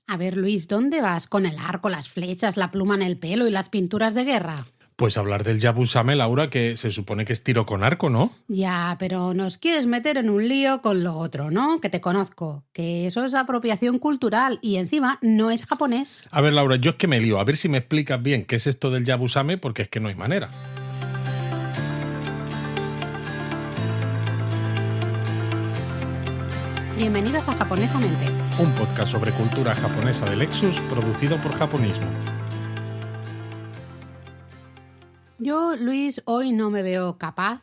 A ver, Luis, ¿dónde vas con el arco, las flechas, la pluma en el pelo y las pinturas de guerra? Pues hablar del Yabusame, Laura, que se supone que es tiro con arco, ¿no? Ya, pero nos quieres meter en un lío con lo otro, ¿no? Que te conozco, que eso es apropiación cultural y encima no es japonés. A ver, Laura, yo es que me lío. A ver si me explicas bien qué es esto del Yabusame, porque es que no hay manera. Bienvenidos a Japonesamente. Un podcast sobre cultura japonesa de Lexus, producido por Japonismo. Yo, Luis, hoy no me veo capaz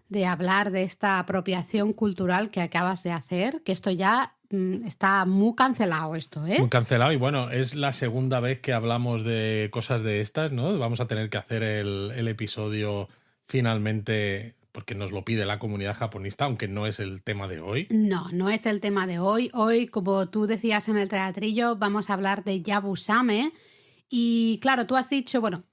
de hablar de esta apropiación cultural que acabas de hacer, que esto ya está muy cancelado esto, ¿eh? Muy cancelado y bueno, es la segunda vez que hablamos de cosas de estas, ¿no? Vamos a tener que hacer el episodio finalmente porque nos lo pide la comunidad japonista, aunque no es el tema de hoy. No, no es el tema de hoy. Hoy, como tú decías en el teatrillo, vamos a hablar de Yabusame. Y claro, tú has dicho, bueno,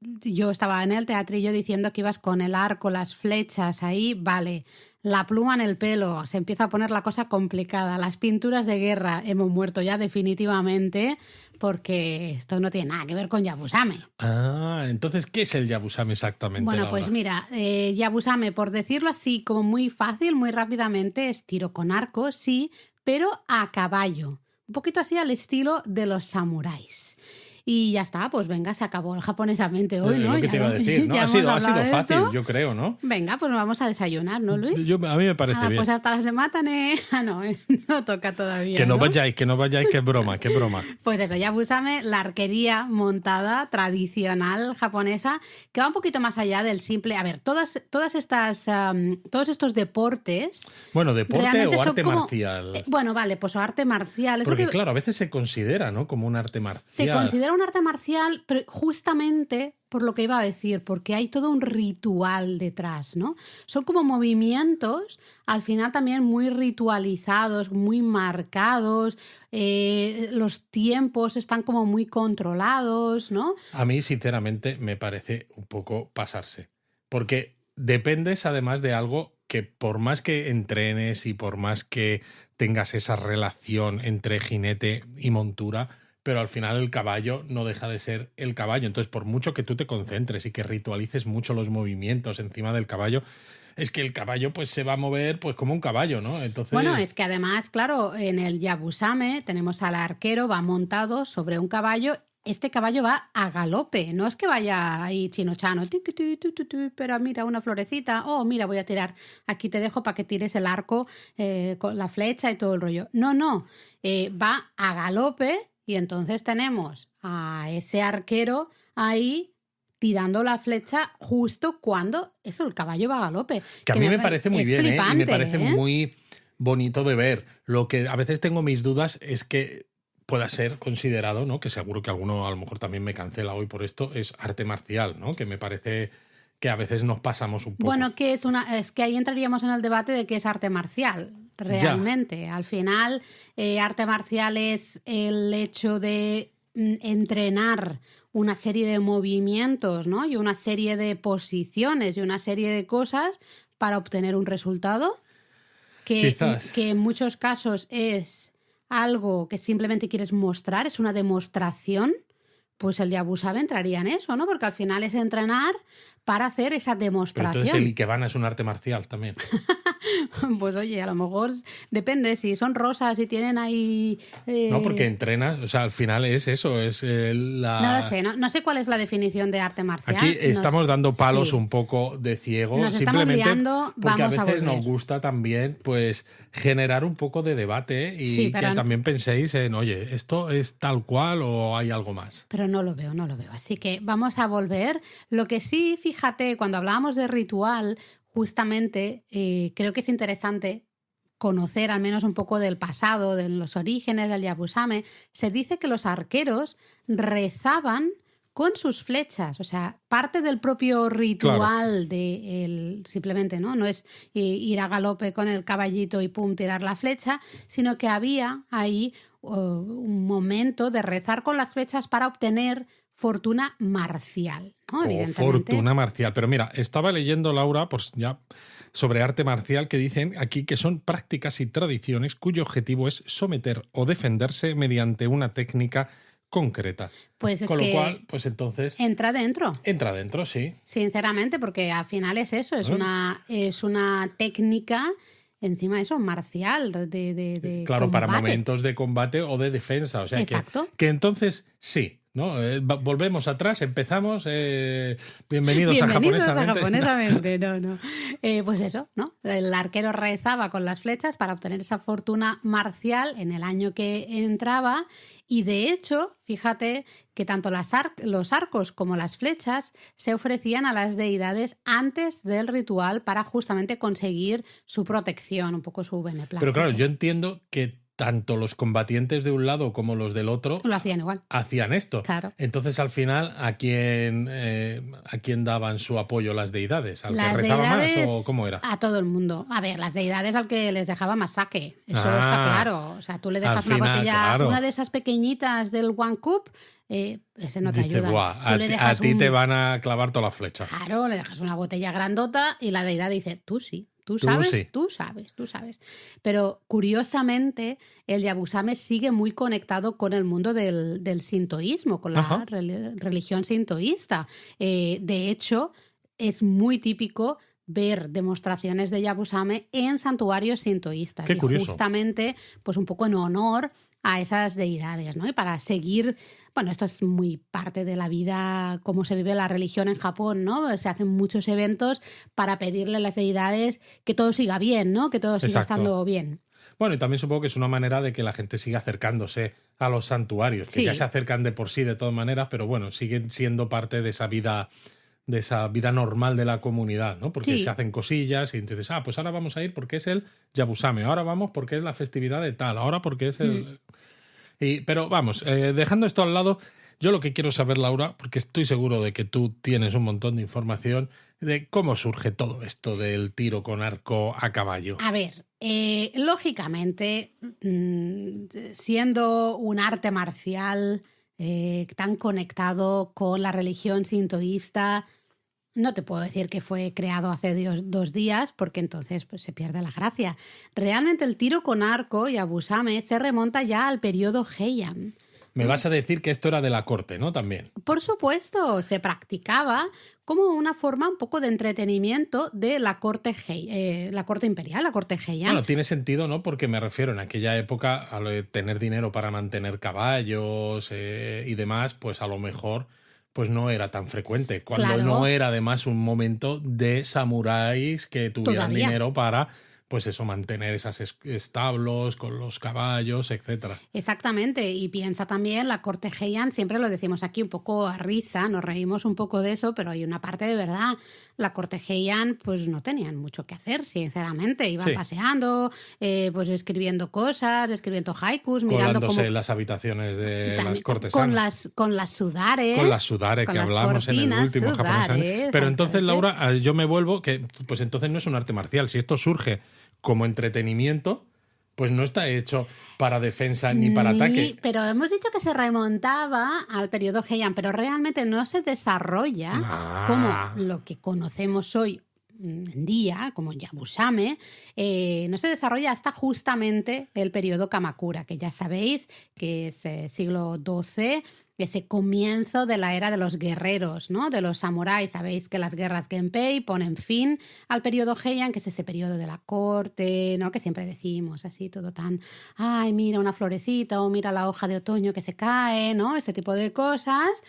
yo estaba en el teatrillo diciendo que ibas con el arco, las flechas ahí, vale. La pluma en el pelo, se empieza a poner la cosa complicada. Las pinturas de guerra, hemos muerto ya definitivamente, porque esto no tiene nada que ver con Yabusame. Ah, entonces, ¿qué es el Yabusame exactamente, Bueno, Laura? pues mira, Yabusame, por decirlo así, como muy fácil, muy rápidamente, es tiro con arco, sí, pero a caballo. Un poquito así al estilo de los samuráis. Y ya está, pues venga, se acabó el japonesamente hoy, ¿no? Lo que te iba a decir, ¿no? Ya Ha hemos sido hablado de fácil, esto. yo creo, ¿no? Venga, pues nos vamos a desayunar, ¿no, Luis? A mí me parece bien. Pues hasta las de Matane. Ah, no, no toca todavía. Que no vayáis, que es broma, que es broma. Pues eso, Yabusame, la arquería montada tradicional japonesa, que va un poquito más allá del simple. A ver, todos estos deportes. Bueno, deporte realmente o son arte como, marcial. Bueno, vale, pues o arte marcial. Porque claro, a veces se considera, ¿no? Como un arte marcial. Se considera un arte marcial, pero justamente por lo que iba a decir, porque hay todo un ritual detrás, ¿no? Son como movimientos, al final también muy ritualizados, muy marcados, los tiempos están como muy controlados, ¿no? A mí, sinceramente, me parece un poco pasarse. Porque dependes además de algo que por más que entrenes y por más que tengas esa relación entre jinete y montura, pero al final el caballo no deja de ser el caballo. Entonces, por mucho que tú te concentres y que ritualices mucho los movimientos encima del caballo, es que el caballo pues se va a mover pues como un caballo, ¿no? Entonces... Bueno, es que además, claro, en el Yabusame tenemos al arquero, va montado sobre un caballo. Este caballo va a galope, no es que vaya ahí chino-chano, pero mira una florecita, oh, mira, voy a tirar, aquí te dejo para que tires el arco con la flecha y todo el rollo. No, va a galope y entonces tenemos a ese arquero ahí tirando la flecha justo cuando eso, el caballo va a galope. Que a mí me parece muy bien, flipante, y me parece muy bonito de ver. Lo que a veces tengo mis dudas es que pueda ser considerado, ¿no? Que seguro que alguno a lo mejor también me cancela hoy por esto, es arte marcial, ¿no? Que me parece que a veces nos pasamos un poco. Bueno, es que ahí entraríamos en el debate de qué es arte marcial, realmente. Ya. Al final, arte marcial es el hecho de entrenar una serie de movimientos, ¿no? Y una serie de posiciones y una serie de cosas para obtener un resultado que en muchos casos es algo que simplemente quieres mostrar, es una demostración. Pues el Yabusame entraría en eso, ¿no? Porque al final es entrenar para hacer esa demostración. Pero entonces el Ikebana es un arte marcial también. Pues oye, a lo mejor depende, si son rosas y tienen ahí... No, porque entrenas, o sea, al final es eso, es la... No lo sé, no sé cuál es la definición de arte marcial. Aquí estamos dando palos un poco de ciego, nos simplemente liando, porque vamos a veces a nos gusta también pues generar un poco de debate y que también penséis en, oye, ¿esto es tal cual o hay algo más? Pero no lo veo. Así que vamos a volver. Lo que sí, fíjate, cuando hablábamos de ritual, justamente creo que es interesante conocer al menos un poco del pasado, de los orígenes del Yabusame. Se dice que los arqueros rezaban con sus flechas, o sea, parte del propio ritual de simplemente, ¿no? No es ir a galope con el caballito y pum, tirar la flecha, sino que había ahí un momento de rezar con las flechas para obtener fortuna marcial, ¿no? Evidentemente. Fortuna marcial. Pero mira, estaba leyendo, Laura, pues ya sobre arte marcial que dicen aquí que son prácticas y tradiciones cuyo objetivo es someter o defenderse mediante una técnica concreta. Pues es Con lo que cual, pues entonces entra dentro. entra dentro, sí. Sinceramente, porque al final es eso, es Bueno. una técnica, encima de eso, marcial, de Claro, para combate. momentos de combate o de defensa. O sea, Exacto. que entonces sí, ¿no? Volvemos atrás, empezamos. Bienvenidos a Japonesamente. Japonesamente, no. Pues eso, ¿no? El arquero rezaba con las flechas para obtener esa fortuna marcial en el año que entraba. Y de hecho, fíjate que tanto los arcos como las flechas se ofrecían a las deidades antes del ritual para justamente conseguir su protección, un poco su beneplácito. Pero claro, yo entiendo que tanto los combatientes de un lado como los del otro Lo hacían igual. hacían esto. Claro. Entonces, al final, ¿a quién daban su apoyo las deidades? ¿Al que rezaba más o cómo era? A todo el mundo. A ver, las deidades al que les dejaba más saque. Eso Ah, está claro. O sea, tú le dejas al final, una botella, claro. una de esas pequeñitas del One Cup, ese no te Dice, ayuda. "Buah, Tú le a dejas ti te van a clavar todas las flechas". Claro, le dejas una botella grandota y la deidad dice, tú sí. Tú Tú sabes, sí. tú sabes, tú sabes. Pero curiosamente, el Yabusame sigue muy conectado con el mundo del sintoísmo, con la Ajá. religión sintoísta. De hecho, es muy típico ver demostraciones de Yabusame en santuarios sintoístas. Qué y curioso. justamente, pues un poco en honor a esas deidades, ¿no? Y para seguir, bueno, esto es muy parte de la vida, cómo se vive la religión en Japón, ¿no? Se hacen muchos eventos para pedirle a las deidades que todo siga bien, ¿no? Que todo siga Exacto. estando bien. Bueno, y también supongo que es una manera de que la gente siga acercándose a los santuarios, que Sí. ya se acercan de por sí de todas maneras, pero bueno, siguen siendo parte de esa vida normal de la comunidad, ¿no? Porque Sí. se hacen cosillas y entonces, pues ahora vamos a ir porque es el Yabusame, ahora vamos porque es la festividad de tal, ahora porque es el... Pero vamos, dejando esto al lado, yo lo que quiero saber, Laura, porque estoy seguro de que tú tienes un montón de información, de cómo surge todo esto del tiro con arco a caballo. A ver, lógicamente, siendo un arte marcial tan conectado con la religión sintoísta, no te puedo decir que fue creado hace 2 días, porque entonces pues, se pierde la gracia. Realmente el tiro con arco y Yabusame se remonta ya al periodo Heian. Me vas a decir que esto era de la corte, ¿no? También. Por supuesto, se practicaba como una forma un poco de entretenimiento de la corte imperial, la corte Heian. Bueno, tiene sentido, ¿no? Porque me refiero en aquella época a lo de tener dinero para mantener caballos y demás, pues a lo mejor pues no era tan frecuente. Cuando Claro. no era además un momento de samuráis que tuvieran Todavía. dinero para, pues eso, mantener esos establos con los caballos, etcétera. Exactamente, y piensa también la corte Heian, siempre lo decimos aquí un poco a risa, nos reímos un poco de eso, pero hay una parte de verdad. La corte Heian pues no tenían mucho que hacer, sinceramente, iban Sí. paseando, pues escribiendo cosas, escribiendo haikus, mirando Colándose cómo... en las habitaciones de También, las cortesanas. con las sudares. Con las sudare con que las hablamos en el cortinas último japonés. sudares, Pero entonces, exactamente. Laura, yo me vuelvo que pues entonces no es un arte marcial. Si esto surge como entretenimiento, pues no está hecho para defensa ni para ataque. Pero hemos dicho que se remontaba al periodo Heian, pero realmente no se desarrolla como lo que conocemos hoy en día, como Yabusame, no se desarrolla hasta justamente el periodo Kamakura, que ya sabéis que es siglo XII, ese comienzo de la era de los guerreros, ¿no? De los samuráis. Sabéis que las guerras Genpei ponen fin al periodo Heian, que es ese periodo de la corte, ¿no? Que siempre decimos así, todo tan, ay, mira una florecita o mira la hoja de otoño que se cae, ¿no? Ese tipo de cosas.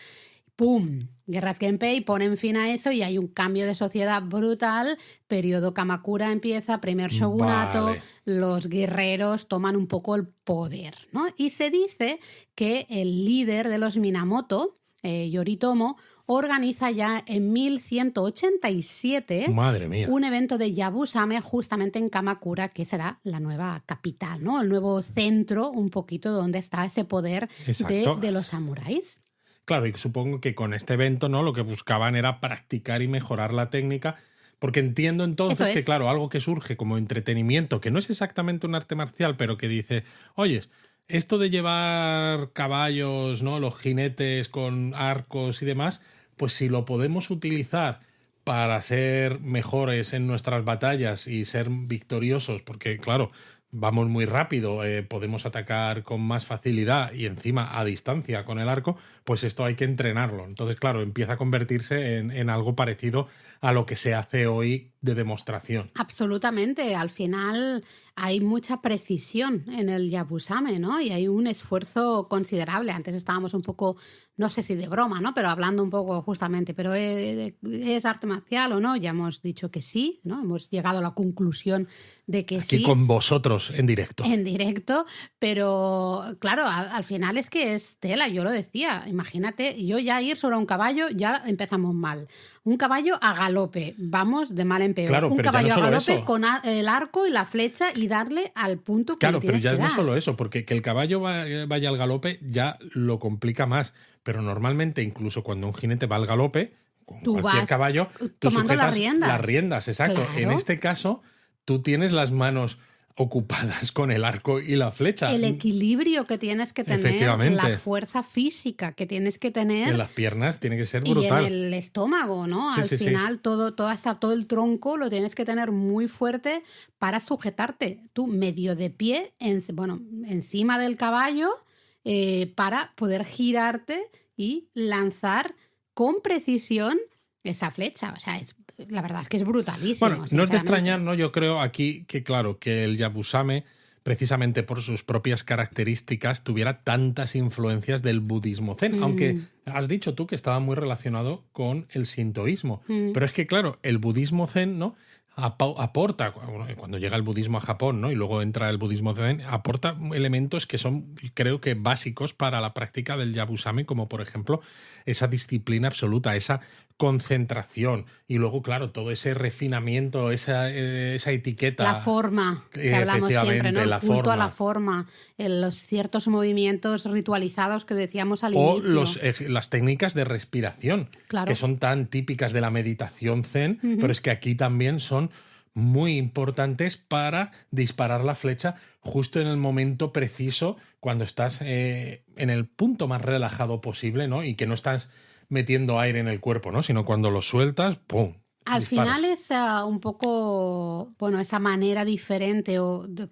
¡Pum! Guerras Genpei ponen fin a eso y hay un cambio de sociedad brutal. Periodo Kamakura empieza, primer shogunato, Vale. los guerreros toman un poco el poder, ¿no? Y se dice que el líder de los Minamoto, Yoritomo, organiza ya en 1187 Madre mía. un evento de Yabusame justamente en Kamakura, que será la nueva capital, ¿no? El nuevo centro, un poquito donde está ese poder Exacto. de los samuráis. Claro, y supongo que con este evento, ¿no? Lo que buscaban era practicar y mejorar la técnica, porque entiendo entonces Eso que, es. claro, algo que surge como entretenimiento, que no es exactamente un arte marcial, pero que dice, oye, esto de llevar caballos, ¿no? Los jinetes con arcos y demás, pues si lo podemos utilizar para ser mejores en nuestras batallas y ser victoriosos, porque claro, vamos muy rápido, podemos atacar con más facilidad y encima a distancia con el arco, pues esto hay que entrenarlo. Entonces, claro, empieza a convertirse en algo parecido a lo que se hace hoy de demostración. Absolutamente. Al final hay mucha precisión en el Yabusame, ¿no? Y hay un esfuerzo considerable. Antes estábamos un poco, no sé si de broma, ¿no? Pero hablando un poco justamente, ¿pero es arte marcial o no? Ya hemos dicho que sí, ¿no? Hemos llegado a la conclusión de que Aquí sí. con vosotros en directo. En directo, pero claro, al final es que es tela, yo lo decía, imagínate, yo ya ir sobre un caballo, ya empezamos mal. Un caballo a galope, vamos de mal en peor. Claro, un pero ya caballo no a solo galope eso. con el arco y la flecha y darle al punto que Claro, le pero tienes ya que no dar. solo eso, porque que el caballo vaya al galope ya lo complica más. Pero normalmente, incluso cuando un jinete va al galope, con Tú cualquier vas caballo, tú tomando las sujetas riendas. las riendas, exacto. En Claro. este caso, tú tienes las manos ocupadas con el arco y la flecha. El equilibrio que tienes que tener, Efectivamente. la fuerza física que tienes que tener. En las piernas tiene que ser Y brutal. en el estómago, ¿no? Sí, Al sí, sí. final todo el tronco lo tienes que tener muy fuerte para sujetarte. Tú medio de pie, encima del caballo, para poder girarte y lanzar con precisión esa flecha. O sea, la verdad es que es brutalísimo. Bueno, no es de extrañar, ¿no? Yo creo aquí que, claro, que el Yabusame, precisamente por sus propias características, tuviera tantas influencias del budismo zen, aunque has dicho tú que estaba muy relacionado con el sintoísmo. Pero es que, claro, el budismo zen, ¿no? Aporta, cuando llega el budismo a Japón, ¿no? Y luego entra el budismo zen, aporta elementos que son, creo que, básicos para la práctica del Yabusame, como por ejemplo esa disciplina absoluta, esa concentración y luego, claro, todo ese refinamiento, esa etiqueta. La forma, que hablamos siempre, ¿no? El culto forma. a la forma, los ciertos movimientos ritualizados que decíamos al o inicio. Las técnicas de respiración, Claro. que son tan típicas de la meditación zen, pero es que aquí también son muy importantes para disparar la flecha justo en el momento preciso, cuando estás en el punto más relajado posible, ¿no? Y que no estás metiendo aire en el cuerpo, ¿no? Sino cuando lo sueltas, ¡pum! Al disparas. final es un poco, esa manera diferente de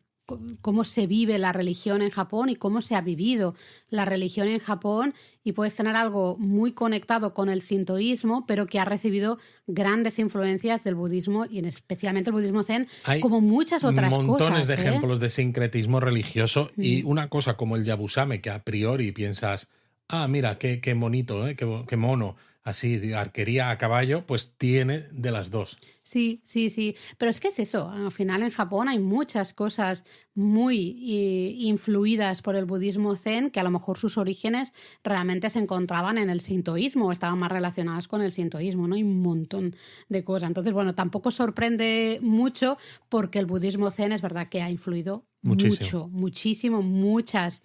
cómo se vive la religión en Japón y cómo se ha vivido la religión en Japón, y puedes tener algo muy conectado con el sintoísmo, pero que ha recibido grandes influencias del budismo y especialmente el budismo zen, Hay como muchas otras montones cosas. de ejemplos de sincretismo religioso y una cosa como el Yabusame, que a priori piensas, mira, qué bonito, qué mono, así, de arquería a caballo, pues tiene de las dos. Sí, sí, sí. Pero es que es eso. Al final en Japón hay muchas cosas muy influidas por el budismo zen, que a lo mejor sus orígenes realmente se encontraban en el sintoísmo o estaban más relacionadas con el sintoísmo, ¿no? Hay un montón de cosas. Entonces, bueno, tampoco sorprende mucho, porque el budismo zen es verdad que ha influido muchísimo, muchas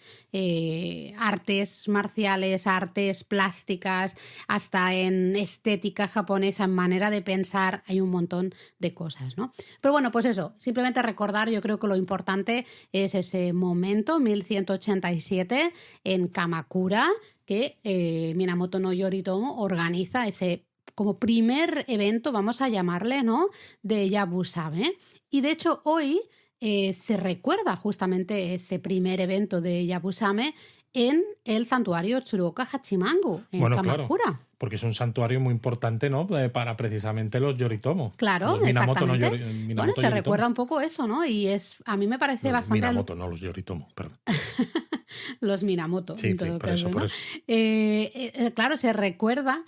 artes marciales, artes plásticas, hasta en estética japonesa, en manera de pensar, hay un montón de cosas, ¿no? Pero bueno, pues eso, simplemente recordar, yo creo que lo importante es ese momento, 1187, en Kamakura, que Minamoto no Yoritomo organiza ese como primer evento, vamos a llamarle, ¿no?, de Yabusame. Y de hecho hoy se recuerda justamente ese primer evento de Yabusame en el santuario Tsuruoka Hachimangu, en Kamakura. Claro, porque es un santuario muy importante, ¿no?, para precisamente los Yoritomo. Claro, los Minamoto, exactamente. Minamoto Bueno, se Yoritomo. recuerda un poco eso, ¿no? Y a mí me parece bastante... Minamoto, no los Yoritomo, perdón. Los Minamoto, sí, en todo por caso, eso, ¿no? por eso. Claro, se recuerda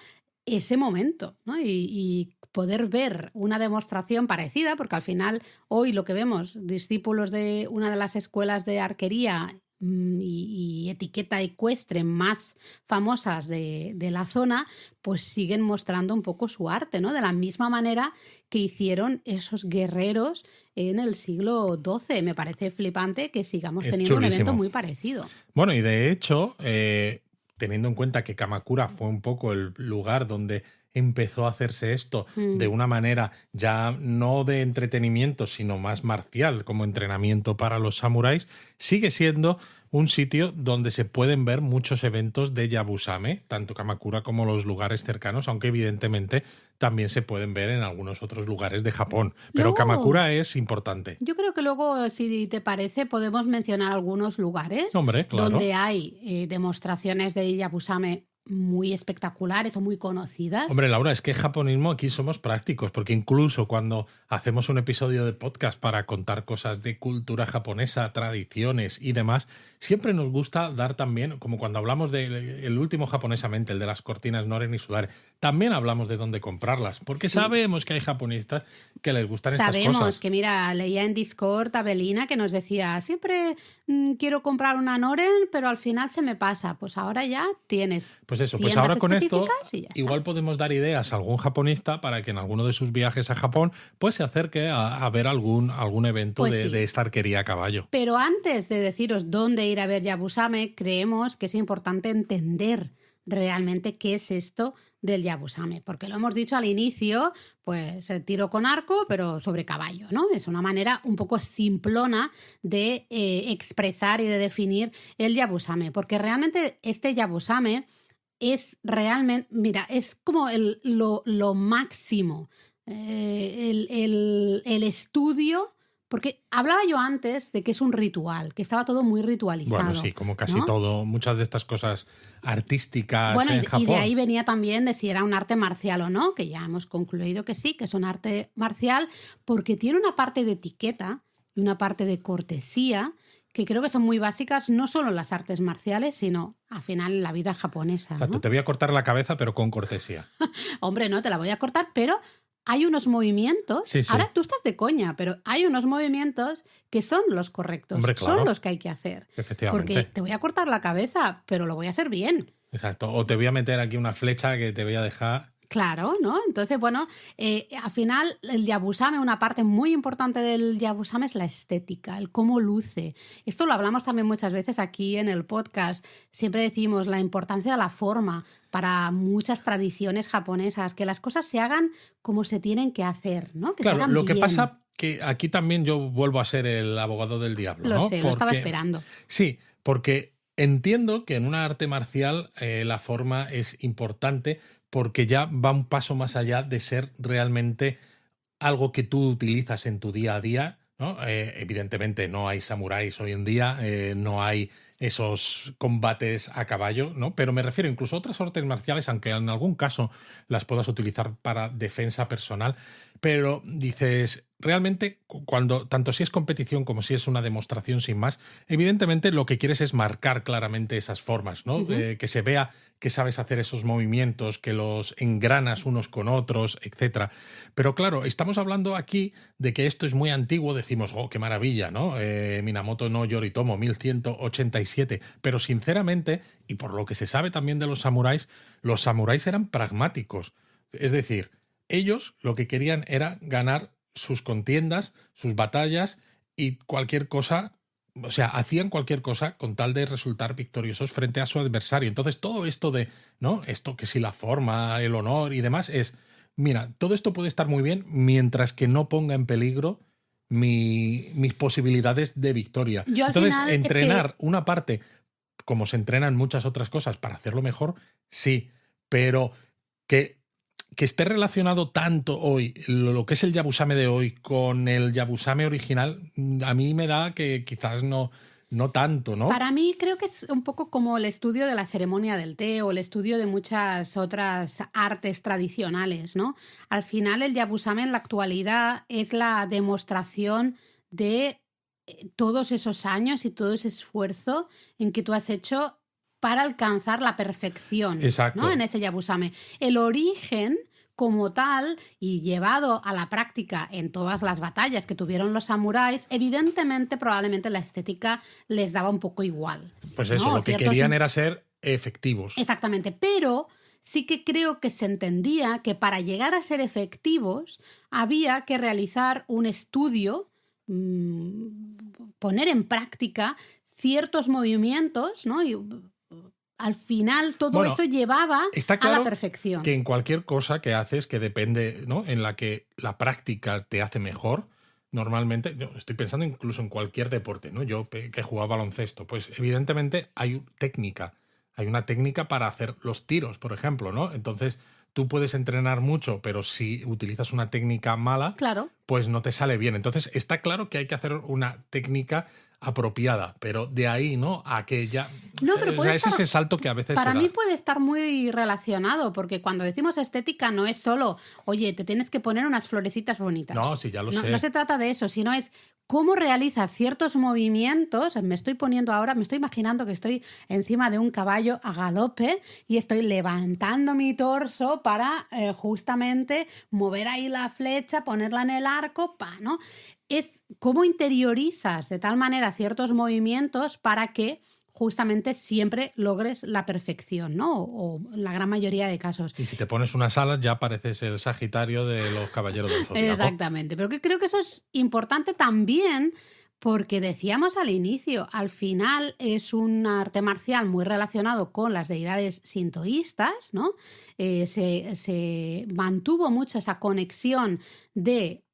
ese momento, ¿no? Y poder ver una demostración parecida, porque al final hoy lo que vemos, discípulos de una de las escuelas de arquería y etiqueta ecuestre más famosas de la zona, pues siguen mostrando un poco su arte, ¿no? De la misma manera que hicieron esos guerreros en el siglo XII. Me parece flipante que sigamos teniendo un evento muy parecido. Bueno, y de hecho, teniendo en cuenta que Kamakura fue un poco el lugar donde empezó a hacerse esto de una manera ya no de entretenimiento, sino más marcial, como entrenamiento para los samuráis, sigue siendo un sitio donde se pueden ver muchos eventos de Yabusame, tanto Kamakura como los lugares cercanos, aunque evidentemente también se pueden ver en algunos otros lugares de Japón. Pero Luego, Kamakura es importante. yo creo que luego, si te parece, podemos mencionar algunos lugares Hombre, claro. donde hay demostraciones de Yabusame muy espectaculares o muy conocidas. Hombre, Laura, es que japonismo aquí somos prácticos, porque incluso cuando hacemos un episodio de podcast para contar cosas de cultura japonesa, tradiciones y demás, siempre nos gusta dar también, como cuando hablamos del último japonesamente, el de las cortinas Noren y Sudare, también hablamos de dónde comprarlas, porque sabemos que hay japonistas que les gustan estas cosas. Sabemos que, mira, leía en Discord a Belina que nos decía, siempre quiero comprar una Noren, pero al final se me pasa. Pues ahora ya tienes. Pues eso, pues tiendas ahora con esto y ya está. igual podemos dar ideas a algún japonista para que en alguno de sus viajes a Japón pues se acerque a ver algún evento Pues sí. de esta arquería a caballo. Pero antes de deciros dónde ir a ver Yabusame, creemos que es importante entender realmente qué es esto del Yabusame, porque lo hemos dicho al inicio, pues tiro con arco, pero sobre caballo, ¿no? Es una manera un poco simplona de expresar y de definir el Yabusame, porque realmente este Yabusame es realmente, mira, es como lo máximo, el estudio. Porque hablaba yo antes de que es un ritual, que estaba todo muy ritualizado. Bueno, sí, como casi ¿no? todo, muchas de estas cosas artísticas bueno, en Japón. Y de ahí venía también de si era un arte marcial o no, que ya hemos concluido que sí, que es un arte marcial, porque tiene una parte de etiqueta y una parte de cortesía que creo que son muy básicas, no solo en las artes marciales, sino al final en la vida japonesa. Exacto, ¿no? te voy a cortar la cabeza, pero con cortesía. Hombre, no, te la voy a cortar, pero hay unos movimientos, Sí, sí. ahora tú estás de coña, pero hay unos movimientos que son los correctos, Hombre, claro. son los que hay que hacer. Efectivamente. Porque te voy a cortar la cabeza, pero lo voy a hacer bien. Exacto, o te voy a meter aquí una flecha que te voy a dejar... Claro, ¿no? Entonces, bueno, al final el Yabusame, una parte muy importante del Yabusame es la estética, el cómo luce. Esto lo hablamos también muchas veces aquí en el podcast. Siempre decimos la importancia de la forma para muchas tradiciones japonesas, que las cosas se hagan como se tienen que hacer, ¿no? Que Claro, se hagan lo que bien. pasa que aquí también yo vuelvo a ser el abogado del diablo, Lo ¿no? sé, lo estaba esperando. Sí, porque entiendo que en una arte marcial la forma es importante porque ya va un paso más allá de ser realmente algo que tú utilizas en tu día a día, ¿no? Evidentemente no hay samuráis hoy en día, no hay esos combates a caballo, ¿no? Pero me refiero incluso a otras artes marciales, aunque en algún caso las puedas utilizar para defensa personal, pero dices, realmente cuando tanto si es competición como si es una demostración sin más, evidentemente lo que quieres es marcar claramente esas formas, ¿no? Que se vea que sabes hacer esos movimientos, que los engranas unos con otros, etcétera. Pero claro, estamos hablando aquí de que esto es muy antiguo, decimos, oh, qué maravilla, ¿no? Minamoto no Yoritomo, 1187. Pero sinceramente, y por lo que se sabe también de los samuráis eran pragmáticos. Es decir, ellos lo que querían era ganar sus contiendas, sus batallas y cualquier cosa, o sea, hacían cualquier cosa con tal de resultar victoriosos frente a su adversario. Entonces, todo esto de, ¿no? Esto que si la forma, el honor y demás es, mira, todo esto puede estar muy bien mientras que no ponga en peligro mis posibilidades de victoria. Entonces, entrenar una parte, como se entrenan muchas otras cosas para hacerlo mejor, sí, pero que esté relacionado tanto hoy, lo que es el Yabusame de hoy, con el Yabusame original, a mí me da que quizás no tanto, ¿no? Para mí creo que es un poco como el estudio de la ceremonia del té o el estudio de muchas otras artes tradicionales, ¿no? Al final el Yabusame en la actualidad es la demostración de todos esos años y todo ese esfuerzo en que tú has hecho para alcanzar la perfección. Exacto. ¿No? En ese Yabusame. El origen como tal y llevado a la práctica en todas las batallas que tuvieron los samuráis, evidentemente probablemente la estética les daba un poco igual. Pues eso, ¿no? lo que querían era ser efectivos. Exactamente, pero sí que creo que se entendía que para llegar a ser efectivos había que realizar un estudio, poner en práctica ciertos movimientos, ¿no? Y al final todo Bueno, eso llevaba está a claro la perfección. que en cualquier cosa que haces que depende, ¿no? En la que la práctica te hace mejor, normalmente, yo estoy pensando incluso en cualquier deporte, ¿no? Yo que he jugado baloncesto, pues evidentemente hay técnica, hay una técnica para hacer los tiros, por ejemplo, ¿no? Entonces tú puedes entrenar mucho, pero si utilizas una técnica mala, Claro. pues no te sale bien. Entonces está claro que hay que hacer una técnica apropiada, pero de ahí, ¿no? A que ya... No, pero O puede sea, es estar, ese salto que a veces para se mí da. puede estar muy relacionado, porque cuando decimos estética no es solo, oye, te tienes que poner unas florecitas No, bonitas. sí, ya lo No, sé. no se trata de eso, sino es cómo realizas ciertos movimientos. Me estoy imaginando que estoy encima de un caballo a galope y estoy levantando mi torso para justamente mover ahí la flecha, ponerla en el arco, ¿no? Es cómo interiorizas de tal manera ciertos movimientos para que justamente siempre logres la perfección, ¿no? O la gran mayoría de casos. Y si te pones unas alas ya pareces el Sagitario de los Caballeros del Zodiaco. Exactamente, pero que creo que eso es importante también porque decíamos al inicio, al final es un arte marcial muy relacionado con las deidades sintoístas, ¿no? Se mantuvo mucho esa conexión de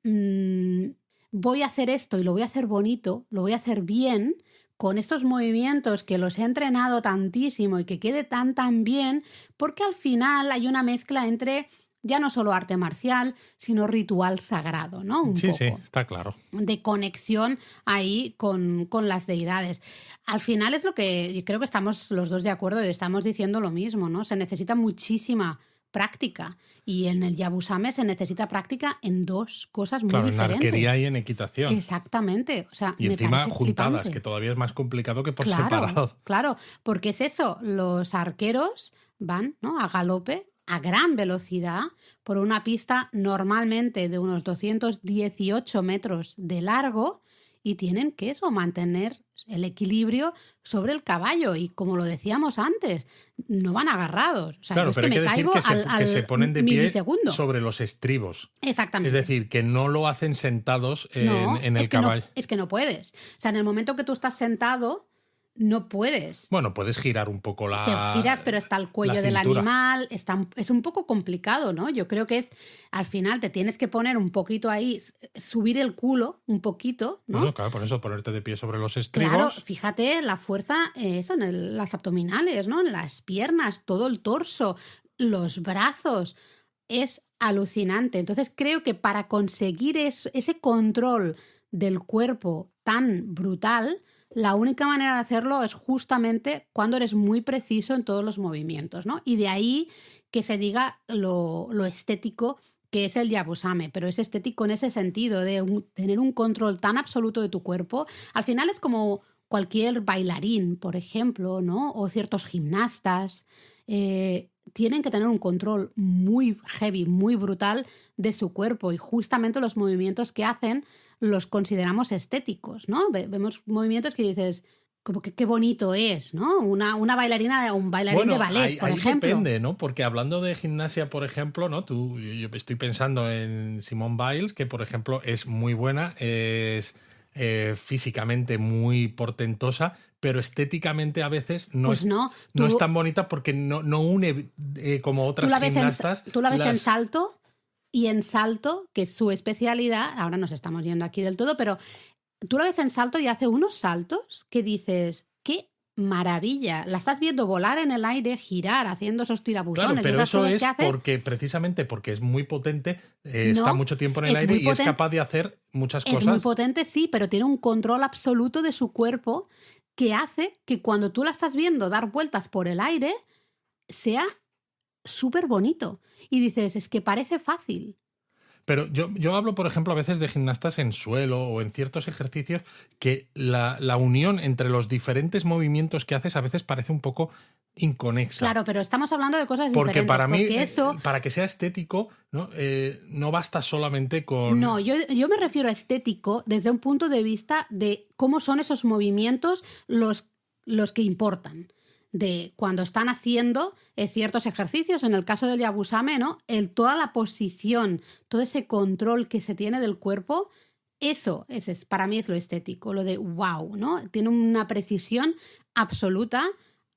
voy a hacer esto y lo voy a hacer bonito, lo voy a hacer bien, con estos movimientos que los he entrenado tantísimo y que quede tan bien, porque al final hay una mezcla entre ya no solo arte marcial, sino ritual sagrado, ¿no? Un Sí, sí, poco está claro. de conexión ahí con las deidades. Al final es lo que creo que estamos los dos de acuerdo y estamos diciendo lo mismo, ¿no? Se necesita muchísima práctica y en el Yabusame se necesita práctica en dos cosas muy Claro, en diferentes. arquería y en equitación. Exactamente, o sea, Y me encima parece juntadas, flipante. que todavía es más complicado que por Claro, separado. claro, porque es eso, los arqueros van, ¿no?, a galope a gran velocidad por una pista normalmente de unos 218 metros de largo y tienen que eso, mantener el equilibrio sobre el caballo y como lo decíamos antes, no van agarrados. O sea, yo Claro, es pero que hay que me decir caigo que se ponen de pie milisegundo. sobre los estribos. Es Exactamente. decir, que no lo hacen sentados No, en el caballo. es que no puedes. O sea, en el momento que tú estás sentado, no puedes. Bueno, puedes girar un poco Te giras, pero está el cuello del cintura. animal, es un poco complicado, ¿no? Yo creo que es, al final te tienes que poner un poquito ahí, subir el culo un poquito, ¿no? Bueno, claro, por eso ponerte de pie sobre los estribos. Claro, fíjate la fuerza, eso, en las abdominales, ¿no? En las piernas, todo el torso, los brazos, es alucinante. Entonces creo que para conseguir ese control del cuerpo tan brutal, la única manera de hacerlo es justamente cuando eres muy preciso en todos los movimientos, ¿no? Y de ahí que se diga lo estético que es el Yabusame, pero es estético en ese sentido, de tener un control tan absoluto de tu cuerpo. Al final es como cualquier bailarín, por ejemplo, ¿no? O ciertos gimnastas. Tienen que tener un control muy heavy, muy brutal de su cuerpo y justamente los movimientos que hacen los consideramos estéticos, ¿no? Vemos movimientos que dices, como que qué bonito es, ¿no? Una bailarina, un bailarín de ballet, por ejemplo. Depende, ¿no? Porque hablando de gimnasia, por ejemplo, ¿no? Yo estoy pensando en Simone Biles, que por ejemplo es muy buena, es físicamente muy portentosa, pero estéticamente a veces no, pues no es tan bonita porque no une como otras gimnastas. Tú la ves en salto. Y en salto, que es su especialidad, ahora nos estamos yendo aquí del todo, pero tú la ves en salto y hace unos saltos que dices, ¡qué maravilla! La estás viendo volar en el aire, girar, haciendo esos tirabuzones. Claro, pero esas eso cosas es que hace, precisamente porque es muy potente, está mucho tiempo en el aire y es capaz de hacer muchas cosas. Es muy potente, sí, pero tiene un control absoluto de su cuerpo que hace que cuando tú la estás viendo dar vueltas por el aire, sea súper bonito. Y dices, es que parece fácil. Pero yo hablo, por ejemplo, a veces de gimnastas en suelo o en ciertos ejercicios que la unión entre los diferentes movimientos que haces a veces parece un poco inconexa. Claro, pero estamos hablando de cosas porque diferentes. Para mí, eso... para que sea estético, ¿no? No basta solamente con... No, yo me refiero a estético desde un punto de vista de cómo son esos movimientos los que importan. De cuando están haciendo ciertos ejercicios, en el caso del Yabusame, ¿no? Toda la posición, todo ese control que se tiene del cuerpo, eso para mí es lo estético, lo de wow, ¿no? Tiene una precisión absoluta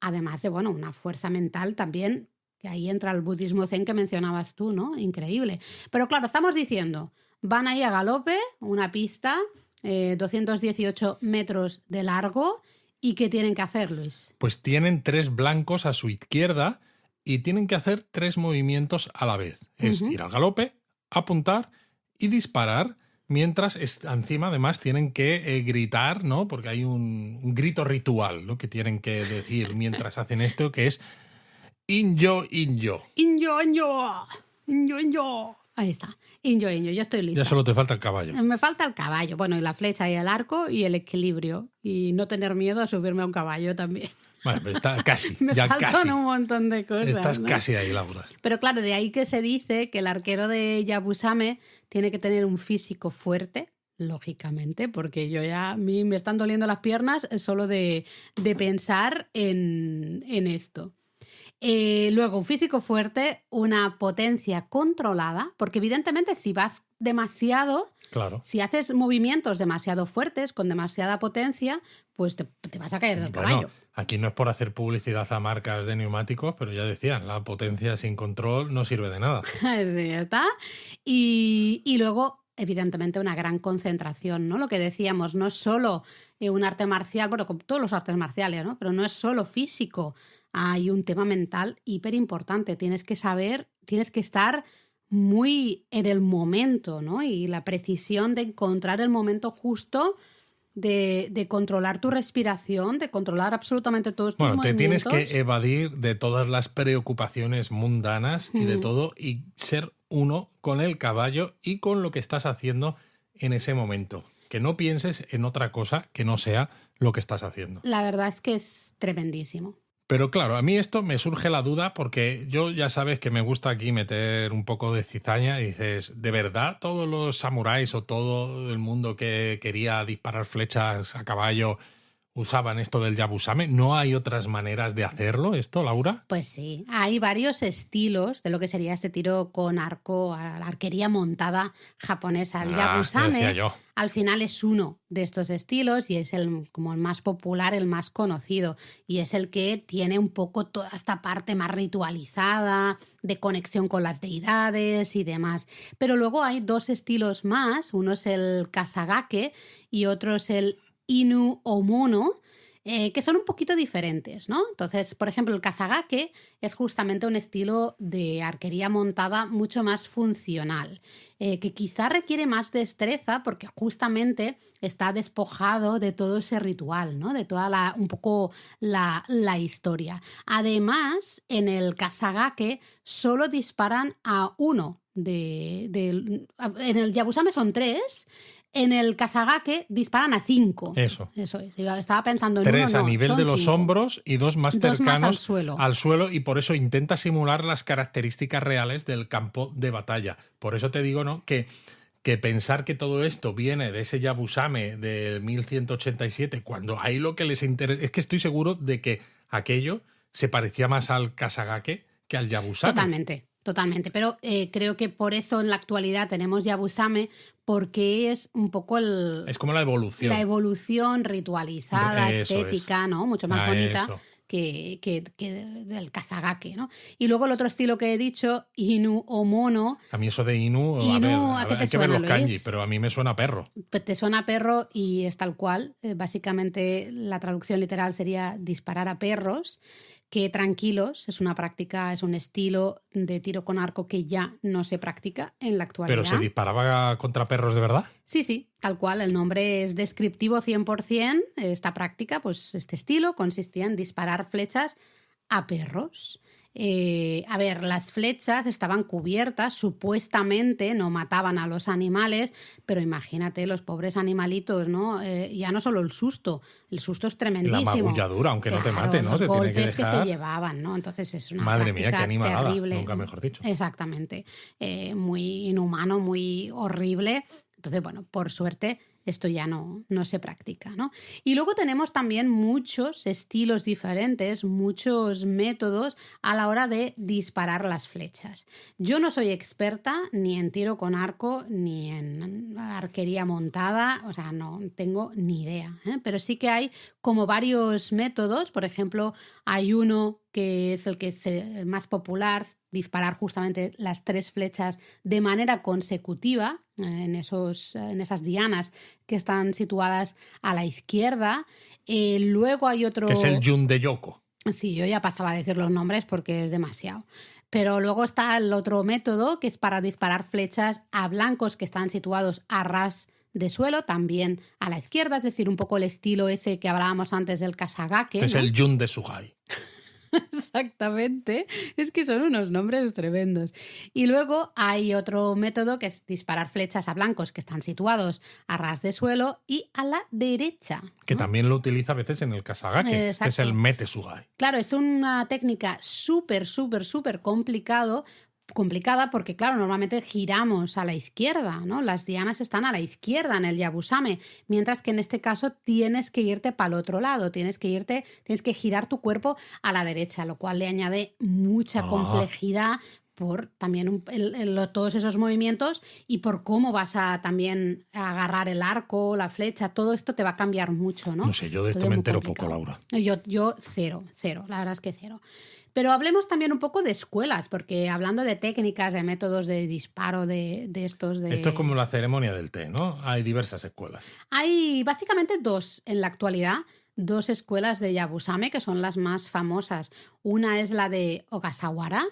además de, bueno, una fuerza mental también, que ahí entra el budismo zen que mencionabas tú, ¿no? Increíble. Pero claro, estamos diciendo, van ahí a galope, una pista, 218 metros de largo, ¿y qué tienen que hacer, Luis? Pues tienen 3 blancos a su izquierda y tienen que hacer 3 movimientos a la vez. Es ir al galope, apuntar y disparar, mientras encima además tienen que gritar, ¿no? Porque hay un grito ritual, ¿no? Que tienen que decir mientras hacen esto, que es Inyo, Inyo. Inyo, Inyo. Inyo, Inyo. Ahí está. Inyo, Inyo. Yo estoy lista. Ya solo te falta el caballo. Me falta el caballo. Bueno, y la flecha y el arco y el equilibrio. Y no tener miedo a subirme a un caballo también. Bueno, pero está casi. Me ya faltan casi. un montón de cosas. Estás ¿no? casi ahí, Laura. Pero claro, de ahí que se dice que el arquero de Yabusame tiene que tener un físico fuerte, lógicamente, porque a mí me están doliendo las piernas solo de pensar en esto. Luego, un físico fuerte, una potencia controlada, porque evidentemente si vas demasiado, claro, si haces movimientos demasiado fuertes, con demasiada potencia, pues te vas a caer del caballo. Aquí no es por hacer publicidad a marcas de neumáticos, pero ya decían, la potencia sin control no sirve de nada. Sí, ya está. Y luego, evidentemente, una gran concentración, ¿no? Lo que decíamos, no es solo un arte marcial, bueno, como todos los artes marciales, ¿no? Pero no es solo físico. Hay un tema mental hiper importante. Tienes que saber, tienes que estar muy en el momento, ¿no? Y la precisión de encontrar el momento justo, de controlar tu respiración, de controlar absolutamente todos tus movimientos. Te tienes que evadir de todas las preocupaciones mundanas y de todo, y ser uno con el caballo y con lo que estás haciendo en ese momento. Que no pienses en otra cosa que no sea lo que estás haciendo. La verdad es que es tremendísimo. Pero claro, a mí esto me surge la duda porque yo ya sabes que me gusta aquí meter un poco de cizaña y dices, ¿de verdad todos los samuráis o todo el mundo que quería disparar flechas a caballo usaban esto del yabusame? ¿No hay otras maneras de hacerlo esto, Laura? Pues sí, hay varios estilos de lo que sería este tiro con arco, la arquería montada japonesa. El yabusame al final es uno de estos estilos y es como el más popular, el más conocido, y es el que tiene un poco toda esta parte más ritualizada, de conexión con las deidades y demás. Pero luego hay 2 estilos más, uno es el kasagake y otro es el Inu o mono, que son un poquito diferentes, ¿no? Entonces, por ejemplo, el kasagake es justamente un estilo de arquería montada mucho más funcional, que quizá requiere más destreza porque justamente está despojado de todo ese ritual, ¿no? De toda un poco la historia. Además, en el kasagake solo disparan a uno. En el yabusame son 3. En el kasagake disparan a 5. Eso es. Estaba pensando en 3 uno, no, a nivel de los 5. hombros y 2 más cercanos al suelo, y por eso intenta simular las características reales del campo de batalla. Por eso te digo, ¿no? Que pensar que todo esto viene de ese yabusame de 1187, cuando ahí lo que les interesa es que estoy seguro de que aquello se parecía más al kasagake que al yabusame. Totalmente, pero creo que por eso en la actualidad tenemos yabusame, porque es un poco es como la evolución. La evolución ritualizada, estética, ¿no? Mucho más bonita que del kasagake, ¿no? Y luego el otro estilo que he dicho, Inu o mono. A mí eso de Inu, ¿a qué te hay que ver los kanji, pero a mí me suena a perro. Te suena a perro y es tal cual. Básicamente la traducción literal sería disparar a perros. Que tranquilos, es una práctica, es un estilo de tiro con arco que ya no se practica en la actualidad. ¿Pero se disparaba contra perros de verdad? Sí, tal cual. El nombre es descriptivo 100%. Esta práctica, pues este estilo, consistía en disparar flechas a perros. A ver, las flechas estaban cubiertas, supuestamente no mataban a los animales, pero imagínate los pobres animalitos, ¿no? Ya no solo el susto es tremendísimo. La magulladura, aunque no te mate, ¿no? Los se golpes tiene que dejar... que se llevaban, ¿no? Entonces es una Madre mía, qué animalada, terrible. Nunca mejor dicho. Exactamente. Muy inhumano, muy horrible. Entonces, bueno, por suerte esto ya no se practica, ¿no? Y luego tenemos también muchos estilos diferentes, muchos métodos a la hora de disparar las flechas. Yo no soy experta ni en tiro con arco ni en arquería montada, o sea, no tengo ni idea, ¿eh? Pero sí que hay como varios métodos. Por ejemplo, hay uno que es el más popular, disparar justamente las 3 flechas de manera consecutiva en esas dianas que están situadas a la izquierda. Luego hay otro... Que es el Yun de Yoko. Sí, yo ya pasaba a decir los nombres porque es demasiado. Pero luego está el otro método, que es para disparar flechas a blancos que están situados a ras de suelo, también a la izquierda, es decir, un poco el estilo ese que hablábamos antes del Kasagake, que es el Yun de Suhai. Exactamente, es que son unos nombres tremendos. Y luego hay otro método que es disparar flechas a blancos que están situados a ras de suelo y a la derecha, ¿no? Que también lo utiliza a veces en el Kasagake, que es el Mete Suhai. Claro, es una técnica súper complicada porque, claro, normalmente giramos a la izquierda, ¿no? Las dianas están a la izquierda en el Yabusame, mientras que en este caso tienes que irte para el otro lado, tienes que girar tu cuerpo a la derecha, lo cual le añade mucha complejidad por también todos esos movimientos y por cómo vas a también agarrar el arco, la flecha, todo esto te va a cambiar mucho, ¿no? No sé, yo de esto me entero poco, Laura. Yo cero, la verdad es que cero. Pero hablemos también un poco de escuelas, porque hablando de técnicas, de métodos de disparo, de estos... Esto es como la ceremonia del té, ¿no? Hay diversas escuelas. Hay básicamente 2 en la actualidad, 2 escuelas de Yabusame que son las más famosas. Una es la de Ogasawara.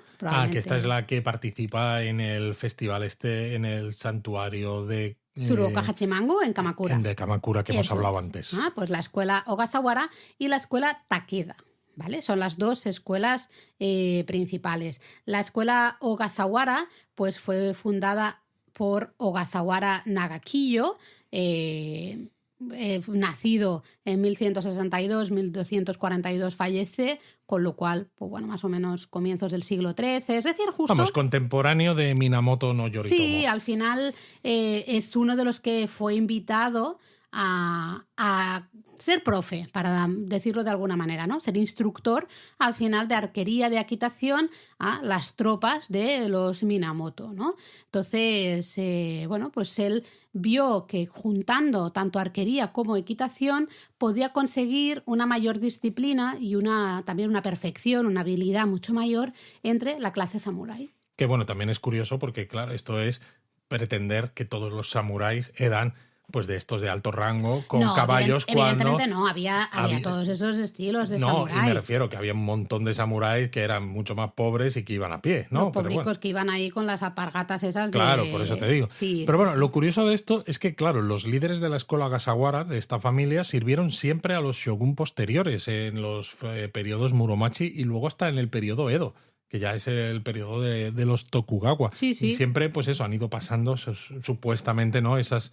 Que esta es la que participa en el festival en el santuario de... Tsuruoka Hachimangu en Kamakura. De Kamakura, que hemos hablado antes. Pues la escuela Ogasawara y la escuela Takeda. ¿Vale? Son las 2 escuelas principales. La escuela Ogasawara pues, fue fundada por Ogasawara Nagakiyo, nacido en 1162, 1242 fallece, con lo cual, pues bueno, más o menos comienzos del siglo XIII, es decir, justo... Vamos, contemporáneo de Minamoto no Yoritomo. Sí, al final es uno de los que fue invitado a ser profe, para decirlo de alguna manera, ¿no? Ser instructor al final de arquería, de equitación a las tropas de los Minamoto, ¿no? Entonces, pues él vio que juntando tanto arquería como equitación podía conseguir una mayor disciplina y también una perfección, una habilidad mucho mayor entre la clase samurái. Que bueno, también es curioso porque, claro, esto es pretender que todos los samuráis eran... pues de estos de alto rango, con caballos evidentemente no, había todos esos estilos de samuráis. No, y me refiero que había un montón de samuráis que eran mucho más pobres y que iban a pie, ¿no? Los pobricos que iban ahí con las alpargatas esas Claro, por eso te digo. Sí, pero bueno, lo curioso de esto es que, claro, los líderes de la escuela Ogasawara, de esta familia, sirvieron siempre a los shogun posteriores en los periodos Muromachi y luego hasta en el periodo Edo, que ya es el periodo de los Tokugawa. Sí. Y siempre, pues eso, han ido pasando supuestamente, ¿no? Esas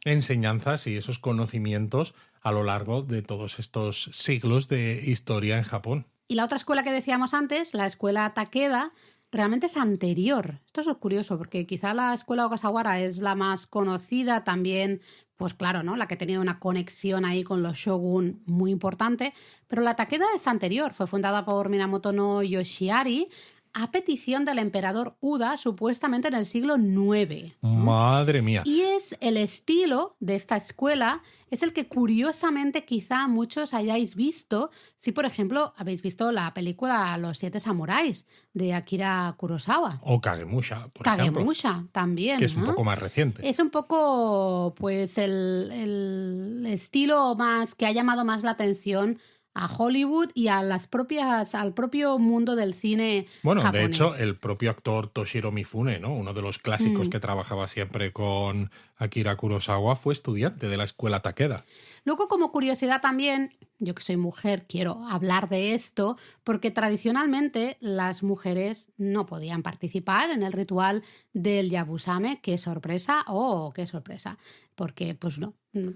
enseñanzas y esos conocimientos a lo largo de todos estos siglos de historia en Japón. Y la otra escuela que decíamos antes, la escuela Takeda, realmente es anterior. Esto es lo curioso, porque quizá la escuela Ogasawara es la más conocida también, pues claro, ¿no? La que tenía una conexión ahí con los shogun muy importante, pero la Takeda es anterior, fue fundada por Minamoto no Yoshiari, a petición del emperador Uda, supuestamente en el siglo IX. ¡Madre mía! Y es el estilo de esta escuela, es el que curiosamente quizá muchos hayáis visto, si por ejemplo habéis visto la película Los 7 samuráis de Akira Kurosawa. O Kagemusha, por ejemplo. Kagemusha también, que es un ¿no? poco más reciente. Es un poco, pues, el estilo más que ha llamado más la atención a Hollywood y a al propio mundo del cine japonés. De hecho, el propio actor Toshiro Mifune, ¿no? Uno de los clásicos que trabajaba siempre con Akira Kurosawa, fue estudiante de la escuela Takeda. Luego, como curiosidad también, yo que soy mujer quiero hablar de esto, porque tradicionalmente las mujeres no podían participar en el ritual del Yabusame. ¡Qué sorpresa! ¡Oh, qué sorpresa! Porque, pues no,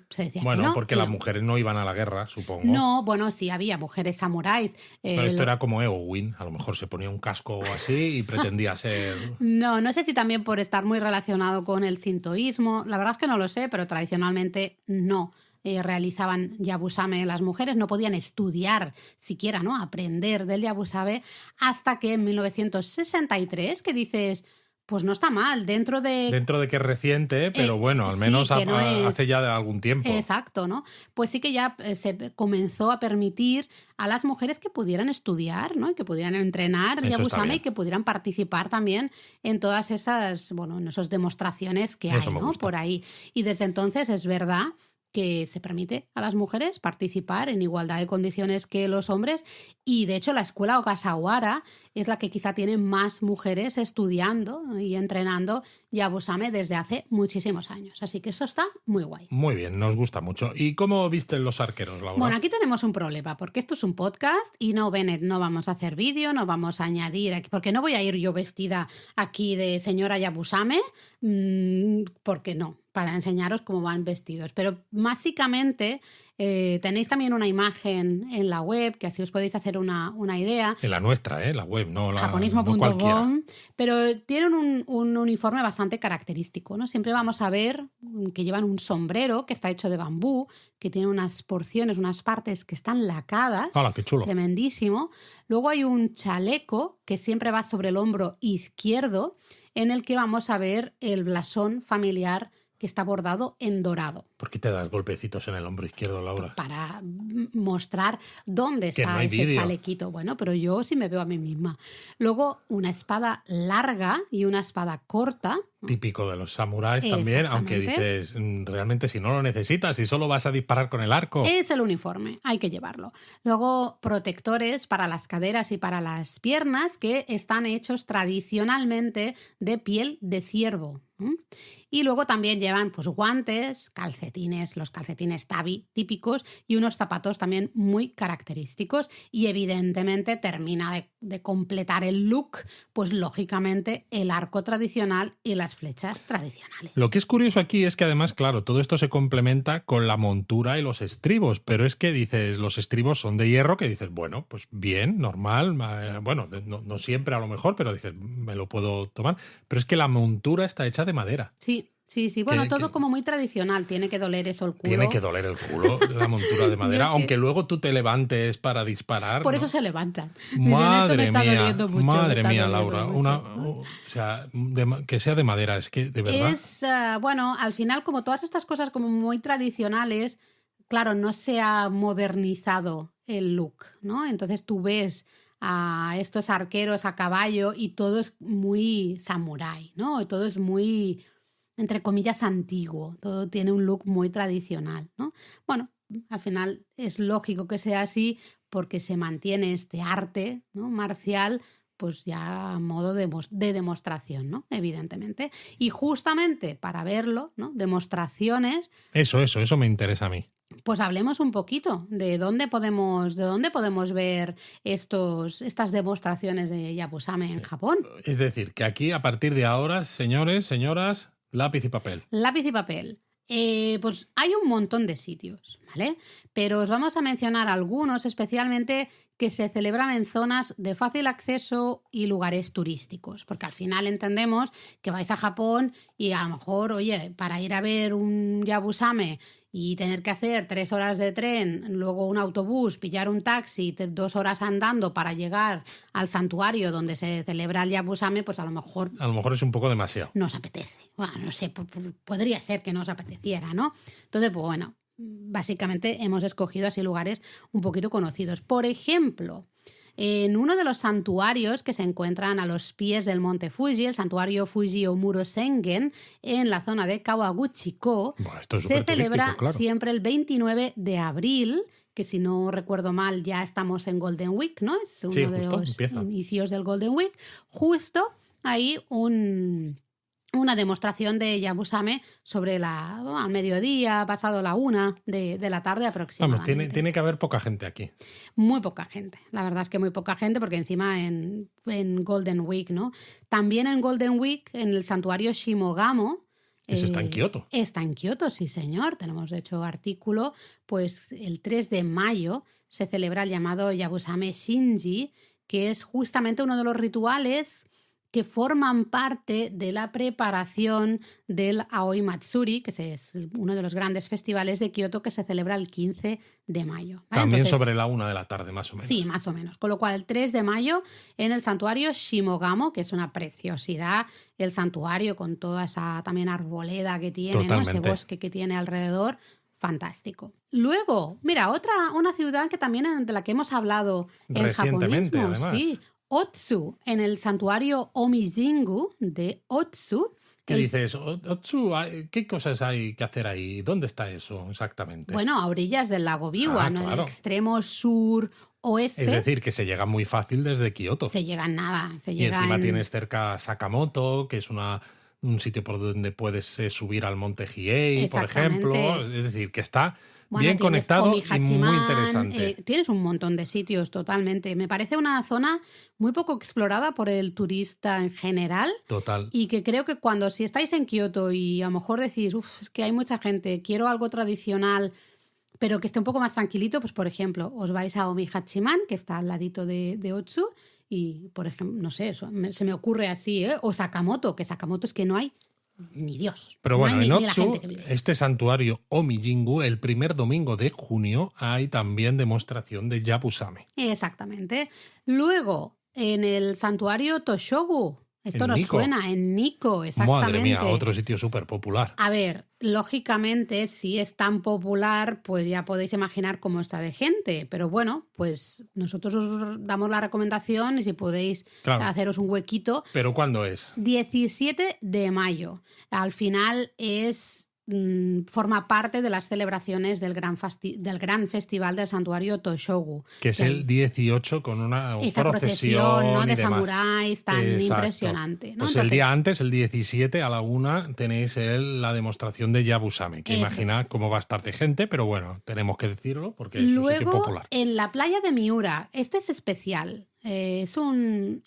se decía que Bueno, no. porque las mujeres no iban a la guerra, supongo. No, bueno, sí, había mujeres samuráis. Pero esto era como Eowyn, a lo mejor se ponía un casco o así y pretendía ser... No sé si también por estar muy relacionado con el sintoísmo, la verdad es que no lo sé, pero tradicionalmente no realizaban Yabusame las mujeres, no podían estudiar siquiera, ¿no? Aprender del Yabusame hasta que en 1963, que dices, pues no está mal, dentro de que es reciente, pero bueno, al menos sí, que no hace ya es... de algún tiempo. Exacto, ¿no? Pues sí que ya se comenzó a permitir a las mujeres que pudieran estudiar, ¿no? Y que pudieran entrenar Eso está Yabusame y bien. que pudieran participar también en todas esas, bueno, en esas demostraciones que Eso hay, me ¿no? gusta. Por ahí. Y desde entonces es verdad que se permite a las mujeres participar en igualdad de condiciones que los hombres y de hecho la escuela Ogasawara es la que quizá tiene más mujeres estudiando y entrenando Yabusame desde hace muchísimos años. Así que eso está muy guay. Muy bien, nos gusta mucho. ¿Y cómo visten los arqueros, Laura? Bueno, aquí tenemos un problema, porque esto es un podcast y no, Bennett, no vamos a hacer vídeo, no vamos a añadir aquí, porque no voy a ir yo vestida aquí de señora Yabusame, porque no, para enseñaros cómo van vestidos. Pero básicamente tenéis también una imagen en la web, que así os podéis hacer una idea. En la nuestra, la web, no la Japonismo.com, no cualquiera. pero tienen un uniforme bastante característico, ¿no? Siempre vamos a ver que llevan un sombrero que está hecho de bambú, que tiene unas porciones, unas partes que están lacadas. ¡Hala, qué chulo! Tremendísimo. Luego hay un chaleco que siempre va sobre el hombro izquierdo, en el que vamos a ver el blasón familiar que está bordado en dorado. ¿Por qué te das golpecitos en el hombro izquierdo, Laura? Para mostrar dónde está no hay ese vídeo. chalequito. Bueno, pero yo sí me veo a mí misma. Luego, una espada larga y una espada corta. Típico de los samuráis también, aunque dices, realmente si no lo necesitas, si solo vas a disparar con el arco. Es el uniforme, hay que llevarlo. Luego, protectores para las caderas y para las piernas que están hechos tradicionalmente de piel de ciervo. Y luego también llevan pues guantes, calcetines, los calcetines tabi típicos y unos zapatos también muy característicos. Y evidentemente termina de completar el look, pues lógicamente el arco tradicional y las flechas tradicionales. Lo que es curioso aquí es que además, claro, todo esto se complementa con la montura y los estribos, pero es que dices, los estribos son de hierro, que dices, bueno, pues bien, normal, bueno, no siempre a lo mejor, pero dices, me lo puedo tomar, pero es que la montura está hecha de madera. Sí. Bueno, todo como muy tradicional. Tiene que doler eso el culo. Tiene que doler el culo la montura de madera, aunque luego tú te levantes para disparar. Por eso se levantan. Madre mía, Laura. O sea, que sea de madera, es que de verdad. Es, bueno, al final, como todas estas cosas como muy tradicionales, claro, no se ha modernizado el look, ¿no? Entonces tú ves a estos arqueros a caballo y todo es muy samurái, ¿no? Todo es muy, entre comillas, antiguo, todo tiene un look muy tradicional, ¿no? Bueno, al final es lógico que sea así porque se mantiene este arte, ¿no? Marcial, pues ya a modo de demostración, ¿no? Evidentemente. Y justamente para verlo, ¿no? Demostraciones. Eso me interesa a mí. Pues hablemos un poquito de dónde podemos ver estas demostraciones de Yabusame en Japón. Es decir, que aquí a partir de ahora, señores, señoras, lápiz y papel. Lápiz y papel. Pues hay un montón de sitios, ¿vale? Pero os vamos a mencionar algunos especialmente que se celebran en zonas de fácil acceso y lugares turísticos, porque al final entendemos que vais a Japón y a lo mejor, oye, para ir a ver un Yabusame y tener que hacer 3 horas de tren, luego un autobús, pillar un taxi, 2 horas andando para llegar al santuario donde se celebra el Yabusame, pues a lo mejor es un poco demasiado. Nos apetece. Bueno, no sé, podría ser que nos apeteciera, ¿no? Entonces, pues bueno, básicamente hemos escogido así lugares un poquito conocidos. Por ejemplo, en uno de los santuarios que se encuentran a los pies del monte Fuji, el santuario Fuji Omuro Sengen, en la zona de Kawaguchiko, se celebra siempre el 29 de abril, que si no recuerdo mal ya estamos en Golden Week, ¿no? Es uno de los inicios del Golden Week. Justo hay un una demostración de Yabusame sobre al mediodía, pasado la 1 de la tarde aproximadamente. Vamos, tiene que haber poca gente aquí. Muy poca gente, la verdad es que muy poca gente, porque encima en Golden Week, ¿no? También en Golden Week, en el santuario Shimogamo. Eso está en Kioto. Está en Kioto, sí señor. Tenemos de hecho artículo, pues el 3 de mayo se celebra el llamado Yabusame Shinji, que es justamente uno de los rituales que forman parte de la preparación del Aoi Matsuri, que es uno de los grandes festivales de Kioto que se celebra el 15 de mayo. ¿Vale? También Entonces, sobre la 1 de la tarde, más o menos. Sí, más o menos. Con lo cual, el 3 de mayo en el santuario Shimogamo, que es una preciosidad, el santuario con toda esa también arboleda que tiene, ¿no? Ese bosque que tiene alrededor, fantástico. Luego, mira, una ciudad que también de la que hemos hablado en recientemente, japonismo, además. sí, Otsu, en el santuario Omijingu de Otsu. ¿Qué dices? Otsu, ¿qué cosas hay que hacer ahí? ¿Dónde está eso exactamente? Bueno, a orillas del lago Biwa, ¿no? Claro. En el extremo sur-oeste. Es decir, que se llega muy fácil desde Kioto. Se llega en nada. Y encima tienes cerca Sakamoto, que es un sitio por donde puedes subir al monte Hiei, por ejemplo. Es decir, que está bien conectado y muy interesante. Tienes un montón de sitios totalmente. Me parece una zona muy poco explorada por el turista en general. Total. Y que creo que si estáis en Kioto y a lo mejor decís, es que hay mucha gente, quiero algo tradicional, pero que esté un poco más tranquilito, pues por ejemplo, os vais a Omihachiman, que está al ladito de Otsu, y por ejemplo, no sé, se me ocurre así, o Sakamoto, que Sakamoto es que no hay ni Dios. Pero bueno, en Otsu, que este santuario Omijingu, el primer domingo de junio, hay también demostración de Yabusame. Exactamente. Luego, en el santuario Toshogu, esto nos suena, en Nikko, exactamente. Madre mía, otro sitio súper popular. A ver, lógicamente, si es tan popular, pues ya podéis imaginar cómo está de gente. Pero bueno, pues nosotros os damos la recomendación y si podéis haceros un huequito. ¿Pero cuándo es? 17 de mayo. Al final forma parte de las celebraciones del gran festival del santuario Toshogu. Que es el 18 con una procesión, ¿no? De demás. samuráis tan impresionante, ¿no? Pues entonces, el día antes, el 17 a la 1, tenéis la demostración de Yabusame, que imagina cómo va a estar de gente, pero bueno, tenemos que decirlo porque es un sitio popular. En la playa de Miura, este es especial. Es un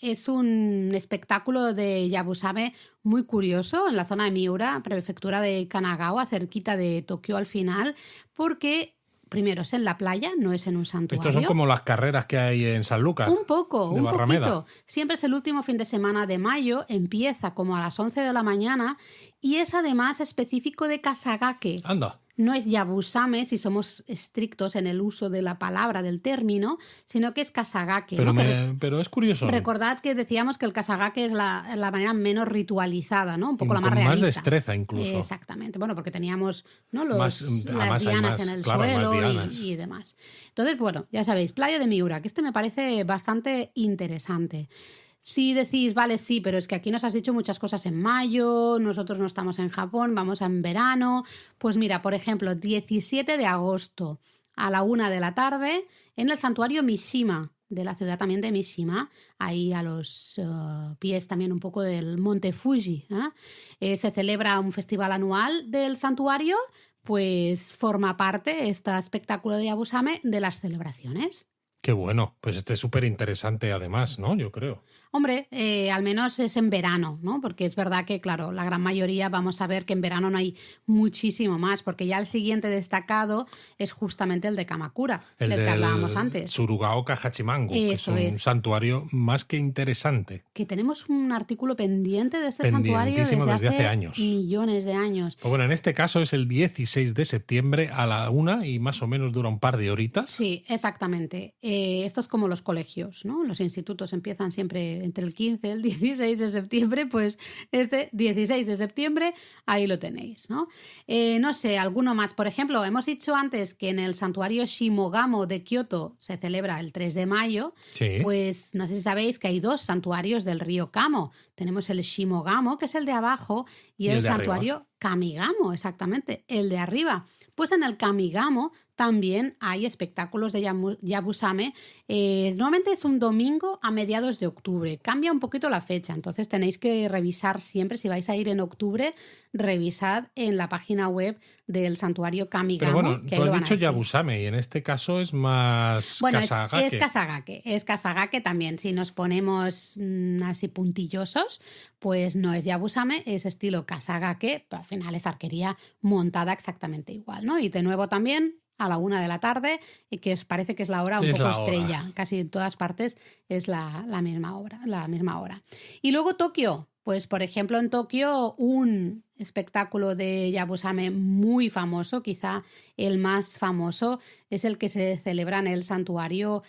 espectáculo de Yabusame muy curioso en la zona de Miura, prefectura de Kanagawa, cerquita de Tokio al final, porque primero es en la playa, no es en un santuario. Estos son como las carreras que hay en San Lucas. Un Barrameda. poquito. Siempre es el último fin de semana de mayo, empieza como a las 11 de la mañana y es además específico de Kasagake. Anda. No es Yabusame, si somos estrictos en el uso de la palabra, del término, sino que es Kasagake. Pero es curioso. Recordad que decíamos que el Kasagake es la manera menos ritualizada, ¿no? Un poco la más con realista. Más destreza incluso. Exactamente. Bueno, porque teníamos, ¿no? las dianas en el suelo y demás. Entonces, bueno, ya sabéis, Playa de Miura, que este me parece bastante interesante. Si decís, vale, sí, pero es que aquí nos has dicho muchas cosas en mayo, nosotros no estamos en Japón, vamos en verano. Pues mira, por ejemplo, 17 de agosto a la 1 de la tarde en el santuario Mishima, de la ciudad también de Mishima, ahí a los pies también un poco del monte Fuji. Se celebra un festival anual del santuario, pues forma parte este espectáculo de Yabusame de las celebraciones. Qué bueno, pues este es súper interesante además, ¿no? Yo creo. Hombre, al menos es en verano, ¿no? Porque es verdad que, claro, la gran mayoría vamos a ver que en verano no hay muchísimo más, porque ya el siguiente destacado es justamente el de Kamakura, del que hablábamos antes. Tsurugaoka Hachimangu, que es un santuario más que interesante. Que tenemos un artículo pendiente de este santuario desde hace años. Millones de años. Pues bueno, en este caso es el 16 de septiembre a la 1 y más o menos dura un par de horitas. Sí, exactamente. Esto es como los colegios, ¿no? Los institutos empiezan siempre entre el 15 y el 16 de septiembre, pues este 16 de septiembre ahí lo tenéis, ¿no? No sé, alguno más. Por ejemplo, hemos dicho antes que en el santuario Shimogamo de Kioto se celebra el 3 de mayo. Sí. Pues no sé si sabéis que hay dos santuarios del río Kamo. Tenemos el Shimogamo, que es el de abajo, y el santuario arriba. Kamigamo, exactamente, el de arriba. Pues en el Kamigamo también hay espectáculos de Yabusame. Normalmente es un domingo a mediados de octubre. Cambia un poquito la fecha, entonces tenéis que revisar siempre. Si vais a ir en octubre, revisad en la página web del santuario Kamigamo. Pero bueno, tú has dicho Yabusame y en este caso es más Kasagake. Es Kasagake también. Si nos ponemos así puntillosos, pues no es Yabusame, es estilo Kasagake, pero al final es arquería montada exactamente igual, ¿no? Y de nuevo también a la 1 de la tarde, que parece que es la hora un poco estrella. Casi en todas partes es la misma hora. Y luego Tokio. Pues, por ejemplo, en Tokio, un espectáculo de Yabusame muy famoso, quizá el más famoso, es el que se celebra en el santuario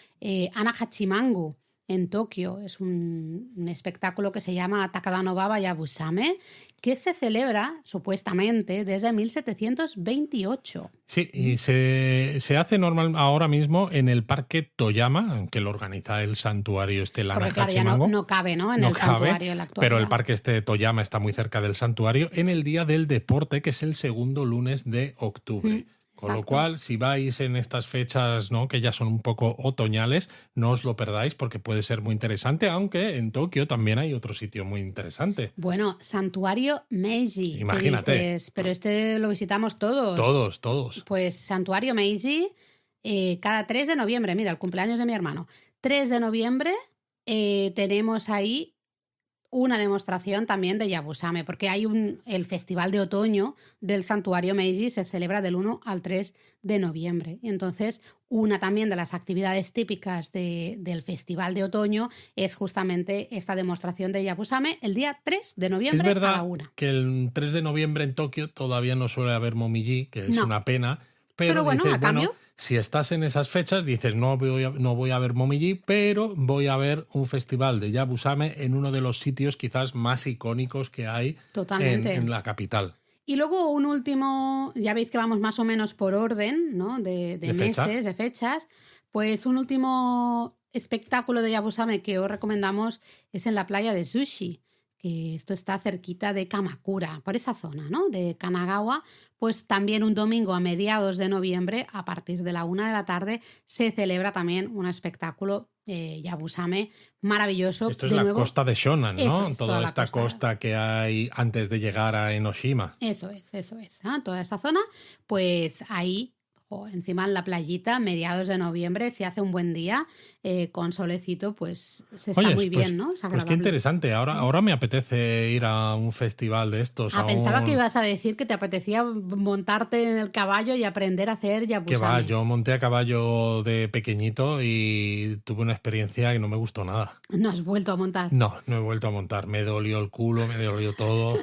Anahachimangu, en Tokio. Es un espectáculo que se llama Takada no Baba Yabusame, que se celebra supuestamente desde 1728. Sí, y se hace normal ahora mismo en el Parque Toyama, que lo organiza el santuario Porque claro, ya no cabe, ¿no? En el santuario en la actualidad. Pero el Parque Toyama está muy cerca del santuario, en el Día del Deporte, que es el segundo lunes de octubre. Con lo cual, si vais en estas fechas, ¿no?, que ya son un poco otoñales, no os lo perdáis porque puede ser muy interesante, aunque en Tokio también hay otro sitio muy interesante. Bueno, Santuario Meiji. Imagínate. Dices, pero este lo visitamos todos. Todos. Pues Santuario Meiji, cada 3 de noviembre, mira, el cumpleaños de mi hermano. 3 de noviembre tenemos ahí una demostración también de Yabusame, porque hay el Festival de Otoño del Santuario Meiji, se celebra del 1 al 3 de noviembre. Y entonces, una también de las actividades típicas del Festival de Otoño es justamente esta demostración de Yabusame el día 3 de noviembre a la 1. Es verdad que el 3 de noviembre en Tokio todavía no suele haber momiji, que es una pena. Pero bueno, dices, a cambio, si estás en esas fechas, dices, no voy a ver momiji, pero voy a ver un festival de Yabusame en uno de los sitios quizás más icónicos que hay en la capital. Y luego un último, ya veis que vamos más o menos por orden, ¿no?, de meses, de fechas. Pues un último espectáculo de Yabusame que os recomendamos es en la playa de Sushi, que esto está cerquita de Kamakura, por esa zona, ¿no?, de Kanagawa. Pues también un domingo a mediados de noviembre, a partir de la 1 de la tarde, se celebra también un espectáculo Yabusame maravilloso. Esto es la costa de Shonan, ¿no? Toda esta costa que hay antes de llegar a Enoshima. Eso es. ¿No? Toda esa zona, pues ahí, encima en la playita, mediados de noviembre, si hace un buen día, con solecito, pues se está muy bien, ¿no? Pues qué interesante. Ahora me apetece ir a un festival de estos. Pensaba que ibas a decir que te apetecía montarte en el caballo y aprender a hacer Yabusame. Que va, yo monté a caballo de pequeñito y tuve una experiencia que no me gustó nada. ¿No has vuelto a montar? No he vuelto a montar. Me dolió el culo, me dolió todo.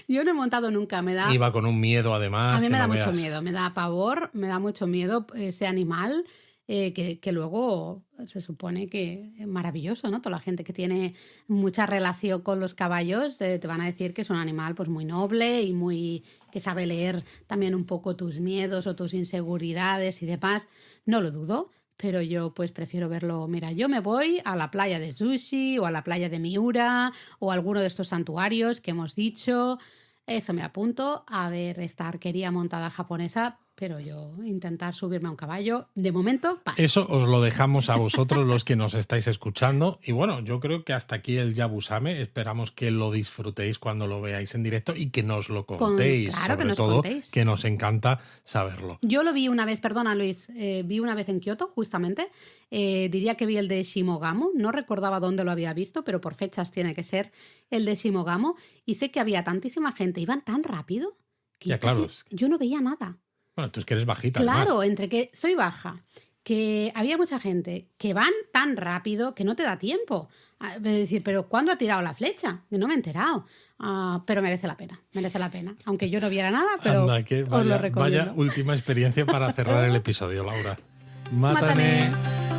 Yo no he montado nunca, Iba con un miedo además. A mí me da mucho miedo, me da pavor, me da mucho miedo ese animal que luego se supone que es maravilloso, ¿no? Toda la gente que tiene mucha relación con los caballos te van a decir que es un animal pues muy noble y que sabe leer también un poco tus miedos o tus inseguridades y demás. No lo dudo. Pero yo pues prefiero verlo. Mira, yo me voy a la playa de Sushi o a la playa de Miura o a alguno de estos santuarios que hemos dicho. Eso me apunto a ver esta arquería montada japonesa, pero yo intentar subirme a un caballo, de momento, paso. Eso os lo dejamos a vosotros los que nos estáis escuchando. Y bueno, yo creo que hasta aquí el Yabusame. Esperamos que lo disfrutéis cuando lo veáis en directo y que nos lo contéis. Claro, sobre todo, que nos encanta saberlo. Yo lo vi una vez, perdona Luis, vi una vez en Kioto, justamente. Diría que vi el de Shimogamo. No recordaba dónde lo había visto, pero por fechas tiene que ser el de Shimogamo. Y sé que había tantísima gente, iban tan rápido que yo no veía nada. Bueno, tú es que eres bajita. Claro, además. Entre que soy baja, que había mucha gente que van tan rápido que no te da tiempo. Es decir, ¿pero cuándo ha tirado la flecha? Que no me he enterado. Pero merece la pena. Aunque yo no viera nada, pero os lo recomiendo. Vaya última experiencia para cerrar el episodio, Laura. ¡Mátane!